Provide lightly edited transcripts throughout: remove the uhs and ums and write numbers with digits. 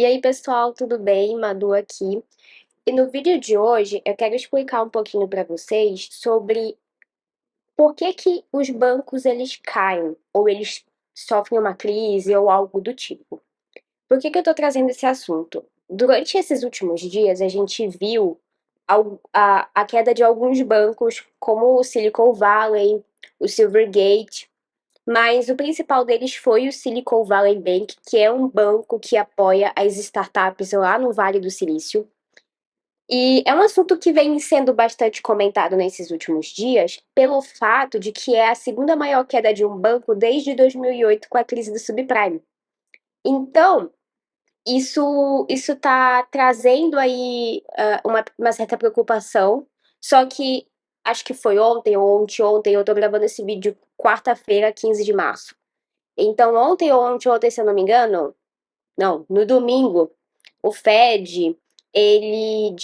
E aí, pessoal, tudo bem? Madu aqui. E no vídeo de hoje eu quero explicar um pouquinho para vocês sobre por que que os bancos eles caem ou eles sofrem uma crise ou algo do tipo. Por que que eu tô trazendo esse assunto? Durante esses últimos dias a gente viu a queda de alguns bancos como o Silicon Valley, o Silvergate, mas o principal deles foi o Silicon Valley Bank, que é um banco que apoia as startups lá no Vale do Silício. E é um assunto que vem sendo bastante comentado nesses últimos dias, pelo fato de que é a segunda maior queda de um banco desde 2008 com a crise do subprime. Então, isso está trazendo aí uma certa preocupação, só que acho que foi ontem ou anteontem, eu estou gravando esse vídeo quarta-feira, 15 de março. Então, ontem ou anteontem, se eu não me engano, não, no domingo, o Fed, ele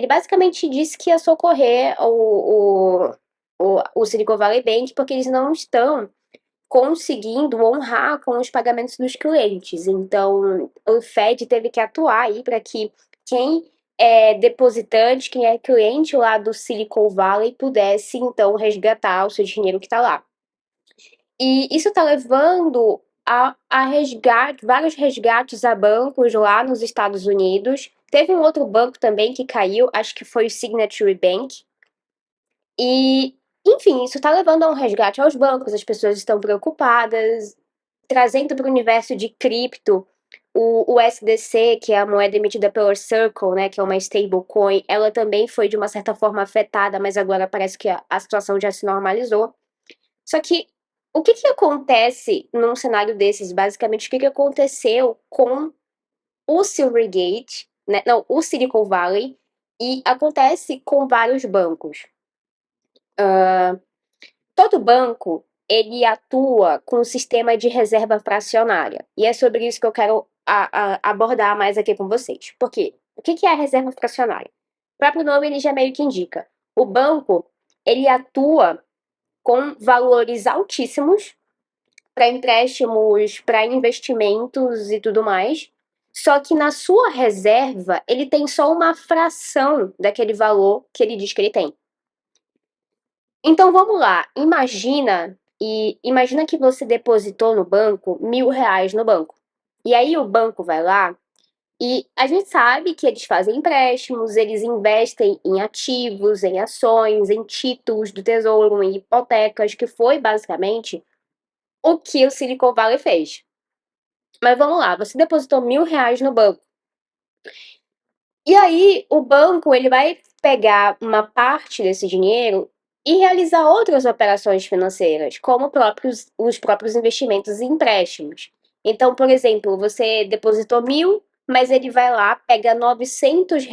basicamente disse que ia socorrer o Silicon Valley Bank porque eles não estão conseguindo honrar com os pagamentos dos clientes. Então, o Fed teve que atuar aí para que quem é depositante, quem é cliente lá do Silicon Valley pudesse então resgatar o seu dinheiro que está lá. E isso está levando a resgate, vários resgates a bancos lá nos Estados Unidos. Teve um outro banco também que caiu, acho que foi o Signature Bank. E, enfim, isso está levando a um resgate aos bancos, as pessoas estão preocupadas, trazendo para o universo de cripto o USDC, que é a moeda emitida pela Circle, né, que é uma stablecoin, ela também foi de uma certa forma afetada, mas agora parece que a situação já se normalizou. Só que o que que acontece num cenário desses? Basicamente, o que que aconteceu com o Silvergate, né? Não, o Silicon Valley, e acontece com vários bancos. Todo banco, ele atua com um sistema de reserva fracionária. E é sobre isso que eu quero abordar mais aqui com vocês. Por quê? O que que é a reserva fracionária? O próprio nome ele já meio que indica. O banco, ele atua com valores altíssimos para empréstimos, para investimentos e tudo mais. Só que na sua reserva, ele tem só uma fração daquele valor que ele diz que ele tem. Então vamos lá, imagina que você depositou no banco R$ 1.000 no banco. E aí o banco vai lá e a gente sabe que eles fazem empréstimos, eles investem em ativos, em ações, em títulos do tesouro, em hipotecas, que foi basicamente o que o Silicon Valley fez. Mas vamos lá, você depositou R$ 1.000 no banco. E aí o banco ele vai pegar uma parte desse dinheiro e realizar outras operações financeiras, como os próprios investimentos e empréstimos. Então, por exemplo, você depositou 1.000, mas ele vai lá, pega R$ 900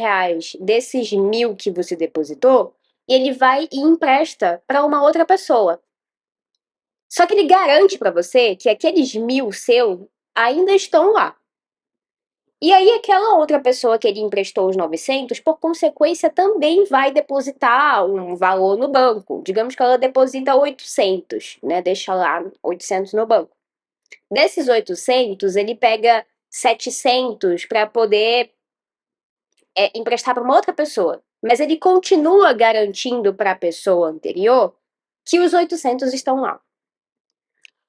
desses 1.000 que você depositou e ele vai e empresta para uma outra pessoa. Só que ele garante para você que aqueles 1.000 seu ainda estão lá. E aí aquela outra pessoa que ele emprestou os 900, por consequência, também vai depositar um valor no banco. Digamos que ela deposita 800, né? Deixa lá 800 no banco. Desses 800, ele pega 700 para poder emprestar para uma outra pessoa. Mas ele continua garantindo para a pessoa anterior que os 800 estão lá.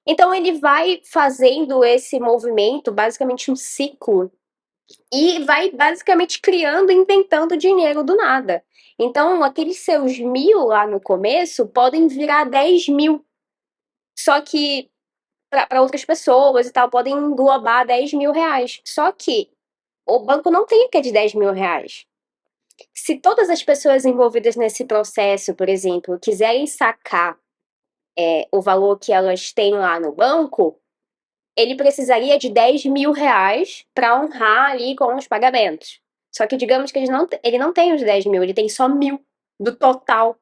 Então ele vai fazendo esse movimento, basicamente um ciclo, e vai basicamente criando, inventando dinheiro do nada. Então, aqueles seus 1.000 lá no começo podem virar 10.000. Só que para outras pessoas e tal, podem englobar R$ 10.000. Só que o banco não tem o que é de R$ 10.000. Se todas as pessoas envolvidas nesse processo, por exemplo, quiserem sacar o valor que elas têm lá no banco, ele precisaria de R$ 10.000 para honrar ali com os pagamentos. Só que digamos que ele não tem os 10.000, ele tem só 1.000 do total.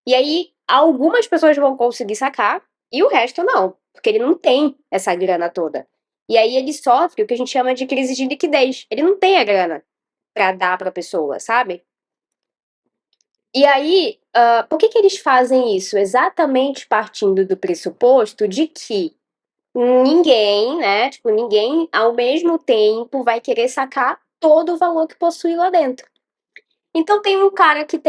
E aí, algumas pessoas vão conseguir sacar e o resto não, porque ele não tem essa grana toda. E aí ele sofre o que a gente chama de crise de liquidez. Ele não tem a grana para dar para a pessoa, sabe? E aí, por que que eles fazem isso? Exatamente partindo do pressuposto de que ninguém, né? Tipo, ninguém ao mesmo tempo vai querer sacar todo o valor que possui lá dentro. Então tem um cara que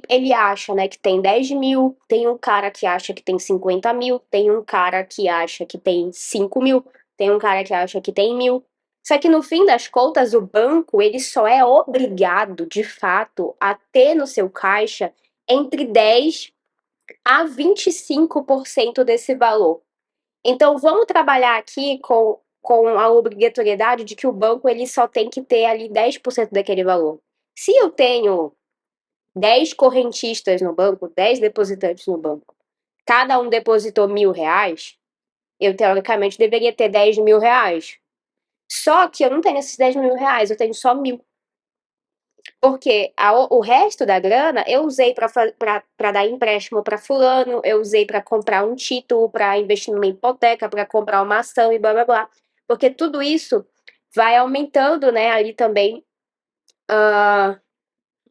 ele acha, né, que tem 10 mil, tem um cara que acha que tem 50 mil, tem um cara que acha que tem 5 mil, tem um cara que acha que tem 1.000. Só que no fim das contas, o banco, ele só é obrigado, de fato, a ter no seu caixa entre 10 a 25% desse valor. Então vamos trabalhar aqui com a obrigatoriedade de que o banco ele só tem que ter ali 10% daquele valor. Se eu tenho 10 correntistas no banco, 10 depositantes no banco, cada um depositou R$ 1.000, eu teoricamente deveria ter R$ 10.000. Só que eu não tenho esses R$ 10.000, eu tenho só 1.000. Porque o resto da grana eu usei para dar empréstimo para fulano, eu usei para comprar um título, para investir numa hipoteca, para comprar uma ação e blá blá blá. Porque tudo isso vai aumentando, né, ali também uh,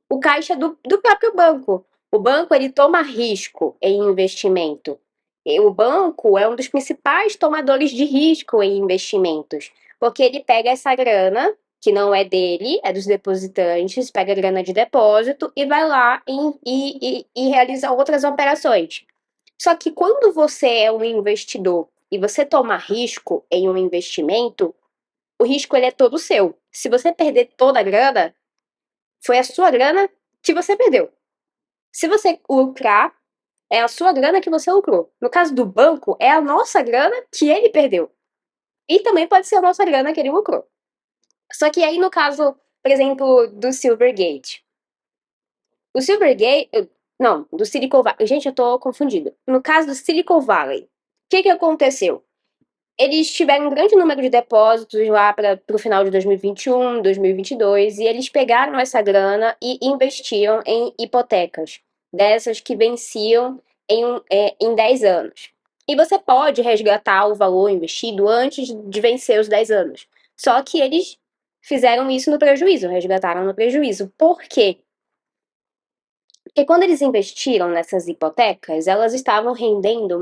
o caixa do próprio banco. O banco ele toma risco em investimento. E o banco é um dos principais tomadores de risco em investimentos, porque ele pega essa grana, que não é dele, é dos depositantes, pega a grana de depósito e vai lá e realiza outras operações. Só que quando você é um investidor e você toma risco em um investimento, o risco ele é todo seu. Se você perder toda a grana, foi a sua grana que você perdeu. Se você lucrar, é a sua grana que você lucrou. No caso do banco, é a nossa grana que ele perdeu. E também pode ser a nossa grana que ele lucrou. Só que aí, no caso, por exemplo, do Silvergate. O Silvergate. Não, do Silicon Valley. Gente, eu tô confundida. No caso do Silicon Valley, o que aconteceu? Eles tiveram um grande número de depósitos lá para o final de 2021, 2022, e eles pegaram essa grana e investiam em hipotecas, dessas que venciam em 10 anos. E você pode resgatar o valor investido antes de vencer os 10 anos. Só que eles fizeram isso no prejuízo, resgataram no prejuízo. Por quê? Porque quando eles investiram nessas hipotecas, elas estavam rendendo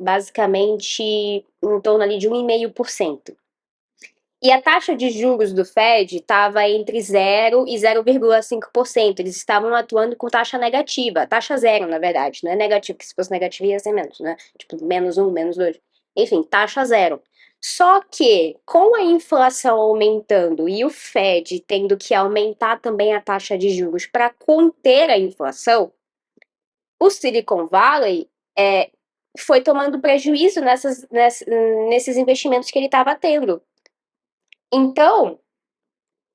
basicamente em torno ali de 1,5%. E a taxa de juros do Fed estava entre 0 e 0,5%. Eles estavam atuando com taxa negativa, taxa zero, na verdade, não é negativo, porque se fosse negativo ia ser menos, né? Tipo, -1, -2. Enfim, taxa zero. Só que, com a inflação aumentando e o Fed tendo que aumentar também a taxa de juros para conter a inflação, o Silicon Valley foi tomando prejuízo nesses investimentos que ele estava tendo. Então,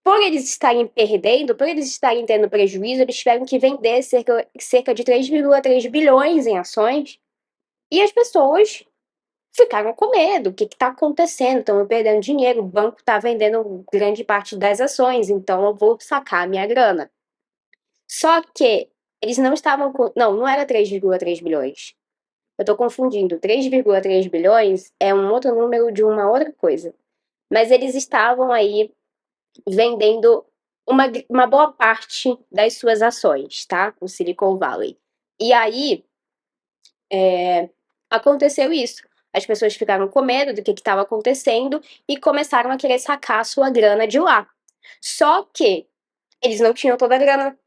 por eles estarem perdendo, por eles estarem tendo prejuízo, eles tiveram que vender cerca de 3,3 bilhões em ações e as pessoas ficaram com medo. O que está acontecendo? Estão perdendo dinheiro, o banco está vendendo grande parte das ações, então eu vou sacar a minha grana. Só que eles não estavam com. Não, não era 3,3 bilhões. Eu tô confundindo. 3,3 bilhões é um outro número de uma outra coisa. Mas eles estavam aí vendendo uma boa parte das suas ações, tá? O Silicon Valley. E aí, aconteceu isso. As pessoas ficaram com medo do que estava acontecendo e começaram a querer sacar a sua grana de lá. Só que eles não tinham toda a grana,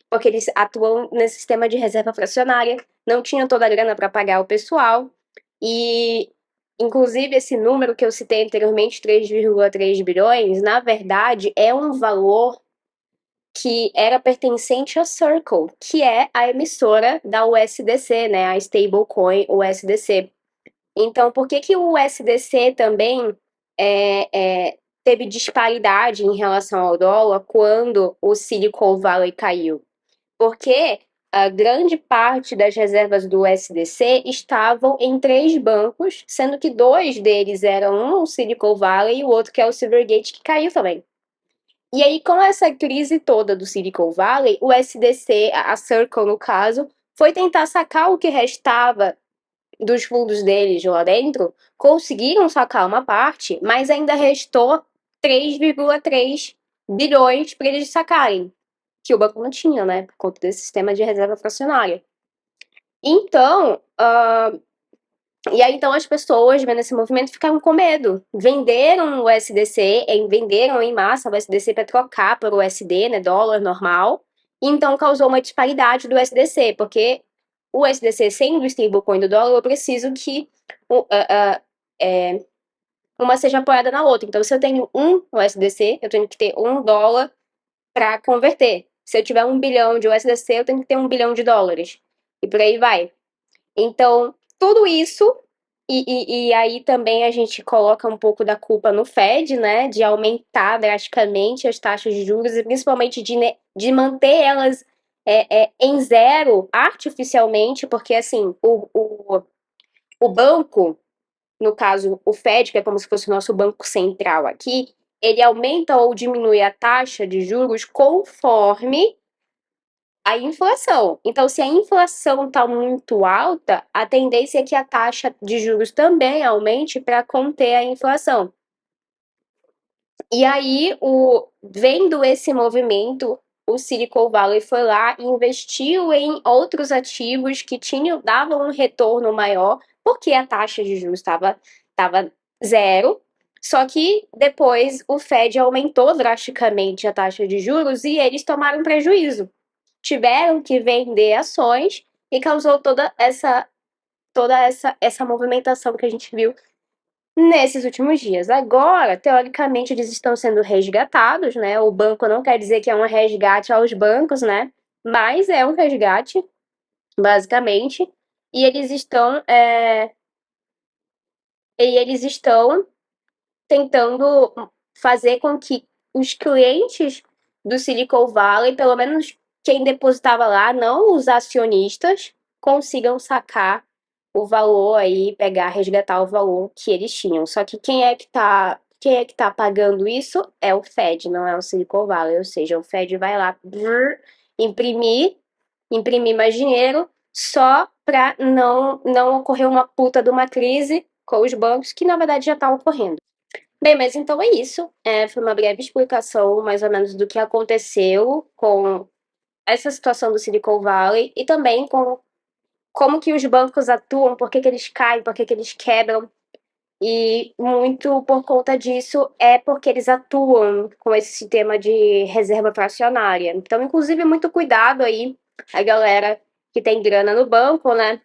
porque eles atuam nesse sistema de reserva fracionária, não tinham toda a grana para pagar o pessoal, e inclusive esse número que eu citei anteriormente, 3,3 bilhões, na verdade é um valor que era pertencente à Circle, que é a emissora da USDC, né, a stablecoin USDC. Então, por que o USDC também teve disparidade em relação ao dólar quando o Silicon Valley caiu? Porque a grande parte das reservas do USDC estavam em 3 bancos, sendo que 2 deles eram um o Silicon Valley e o outro que é o Silvergate, que caiu também. E aí, com essa crise toda do Silicon Valley, o SDC, a Circle no caso, foi tentar sacar o que restava dos fundos deles lá dentro, conseguiram sacar uma parte, mas ainda restou 3,3 bilhões para eles sacarem, que o banco não tinha, né, por conta desse sistema de reserva fracionária. Então, E aí, então, as pessoas, vendo esse movimento, ficaram com medo. Venderam o USDC, venderam em massa o USDC para trocar por USD, né, dólar normal. E então, causou uma disparidade do USDC, porque o USDC sendo o stablecoin do dólar, eu preciso que uma seja apoiada na outra. Então, se eu tenho um USDC, eu tenho que ter $1 para converter. Se eu tiver 1 bilhão de USDC, eu tenho que ter 1 bilhão de dólares. E por aí vai. Então, tudo isso, e aí também a gente coloca um pouco da culpa no Fed, né? De aumentar drasticamente as taxas de juros e principalmente de manter elas em zero artificialmente, porque assim, o banco, no caso o Fed, que é como se fosse o nosso banco central aqui, ele aumenta ou diminui a taxa de juros conforme a inflação. Então, se a inflação está muito alta, a tendência é que a taxa de juros também aumente para conter a inflação. E aí, vendo esse movimento, o Silicon Valley foi lá e investiu em outros ativos que davam um retorno maior, porque a taxa de juros estava zero. Só que depois o Fed aumentou drasticamente a taxa de juros e eles tomaram prejuízo, tiveram que vender ações e causou toda essa movimentação que a gente viu nesses últimos dias. Agora, teoricamente, eles estão sendo resgatados, né? O banco não quer dizer que é um resgate aos bancos, né? Mas é um resgate, basicamente. E eles estão tentando fazer com que os clientes do Silicon Valley, pelo menos quem depositava lá, não os acionistas, consigam sacar o valor aí, pegar, resgatar o valor que eles tinham. Só que quem é que tá pagando isso é o Fed, não é o Silicon Valley. Ou seja, o Fed vai lá imprimir mais dinheiro só para não ocorrer uma puta de uma crise com os bancos, que na verdade já está ocorrendo. Bem, mas então é isso. Foi uma breve explicação, mais ou menos, do que aconteceu com essa situação do Silicon Valley e também com como que os bancos atuam, por que que eles caem, por que que eles quebram. E muito por conta disso é porque eles atuam com esse sistema de reserva fracionária. Então, inclusive, muito cuidado aí, a galera que tem grana no banco, né?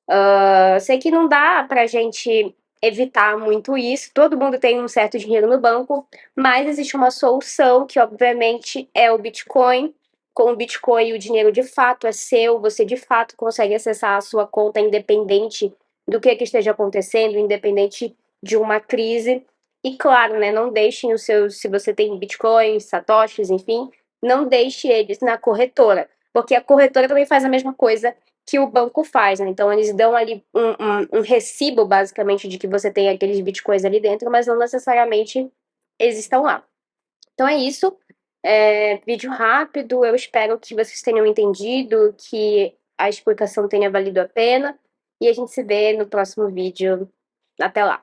Eu sei que não dá pra gente evitar muito isso, todo mundo tem um certo dinheiro no banco, mas existe uma solução que, obviamente, é o Bitcoin. Com o Bitcoin, o dinheiro de fato é seu, você de fato consegue acessar a sua conta independente do que esteja acontecendo, independente de uma crise. E claro, né, não deixem os seus, se você tem Bitcoins, satoshis, enfim, não deixe eles na corretora, porque a corretora também faz a mesma coisa que o banco faz, né? Então eles dão ali um recibo, basicamente, de que você tem aqueles bitcoins ali dentro, mas não necessariamente eles estão lá. Então é isso. Vídeo rápido. Eu espero que vocês tenham entendido, que a explicação tenha valido a pena. E a gente se vê no próximo vídeo. Até lá!